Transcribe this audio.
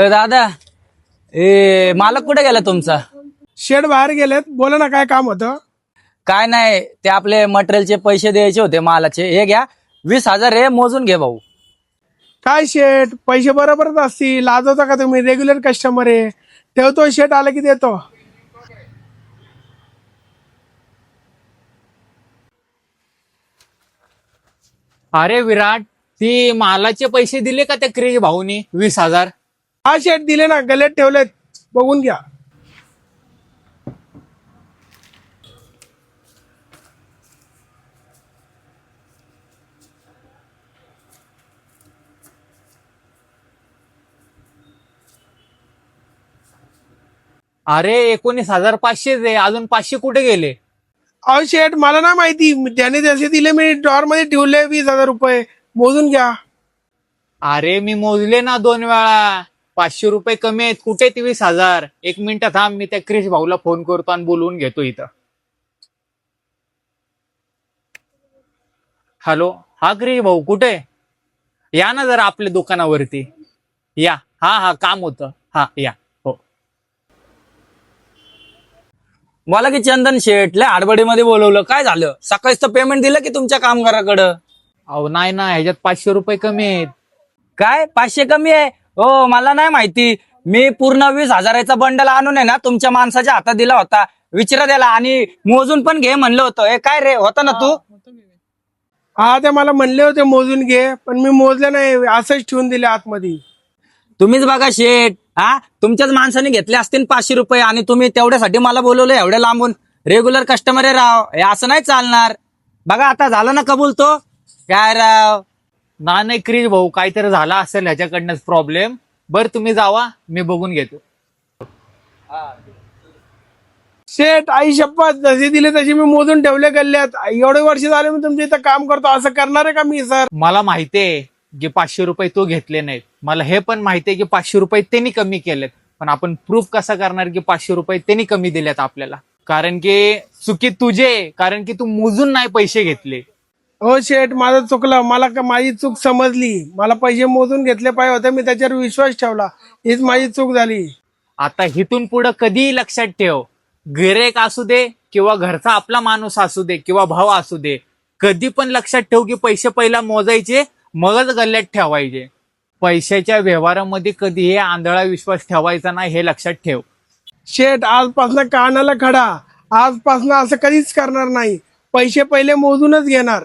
दादा मालक कुठे गेला तुमचा? शेड बाहेर गेलेत. बोला ना, काय काम होतं? काय नाही, ते आपले मटेरियलचे पैसे द्यायचे होते मालाचे. हे घ्या 20,000 हे मोजून घे भाऊ. काय शेट, पैसे बरोबरच असतील. लाजवता का तुम्ही? रेग्युलर कस्टमर आहे. ठेवतो, शेट आलं की देतो. अरे विराट, ती मालाचे पैसे दिले का त्या क्रेज भाऊनी 20,000? हा शेट, दिले ना, गलेत ठेवलेत, बघून घ्या. अरे 19,500 आहे, अजून 500 कुठे गेले? अहो शेट, मला ना माहिती, त्याने जसे दिले मी ड्रॉर मध्ये ठेवले 20,000 रुपये. मोजून घ्या. अरे मी मोजले ना 2 वेळा. 500 रुपये कमी आहेत, कुठे 20,000? 1 मिनिट थांब, मी त्या क्रिश भाऊला फोन करतो आणि बोलवून घेतो इथं. हॅलो, हा क्रिश भाऊ कुठे? या ना जरा आपल्या दुकानावरती या. हा काम होतं. हा या. हो. बोला की चंदन शेठ, लय हडबडीमध्ये बोलवलं, काय झालं? सकाळीच तर पेमेंट दिलं की तुमच्या कामगाराकडं. अहो नाही ना, ह्याच्यात 500 रुपये कमी आहेत. काय 500 कमी आहे? हो, मला नाही माहिती. मी पूर्ण 20,000चा बंडल आणून आहे ना तुमच्या माणसाच्या हातात दिला होता. विचारा त्याला, आणि मोजून पण घे म्हणलं होतं. हे काय रे, होता ना तू? हा, ते मला म्हणले होते मोजून घे, पण मी मोजले नाही, असंच ठेवून दिले आतमध्ये. तुम्हीच बघा शेठ, तुमच्याच माणसाने घेतले असतील 500 रुपये, आणि तुम्ही तेवढ्यासाठी मला बोलवलं एवढ्या लांबून. रेग्युलर कस्टमर आहे राव, हे असं नाही चालणार. बघा आता झालं ना कबूल तो. काय राव? नाही क्रिश भाऊ, काहीतरी झाला असेल ह्याच्याकडनंच प्रॉब्लेम. बरं तुम्ही जावा, मी बघून घेतो. शेठ, आई शपथ, जसे दिले तसे मी मोजून ठेवले गल्ल्यात. एवढे वर्ष झाले मी तुमच्या इथं काम करतो, असं करणार आहे का मी सर? मला माहितीये की 500 रुपये तो घेतले नाहीत. मला हे पण माहितीये की 500 रुपये त्यांनी कमी केलेत. पण आपण प्रूफ कसा करणार की 500 रुपये त्यांनी कमी दिलेत आपल्याला? कारण की चुकी तुझे, कारण की तू मोजून नाही पैसे घेतले. हो शेठ, माझं चुकलं. मला माझी चूक समजली. मला पैसे मोजून घेतले पाहिजे होते, मी त्याच्यावर विश्वास ठेवला. हीच माझी चूक झाली. आता इथून पुढे कधीही लक्षात ठेव, गिऱ्हाईक असू दे किंवा घरचा आपला माणूस असू दे किंवा भाव असू दे, कधी पण लक्षात ठेव की पैसे पहिला मोजायचे, मगच गल्ल्यात ठेवायचे. पैशाच्या व्यवहारामध्ये कधीही आंधळा विश्वास ठेवायचा नाही, हे लक्षात ठेव. शेठ, आजपासून कानाला खडा. आजपासून असं कधीच करणार नाही. पैसे पहिले मोजूनच घेणार.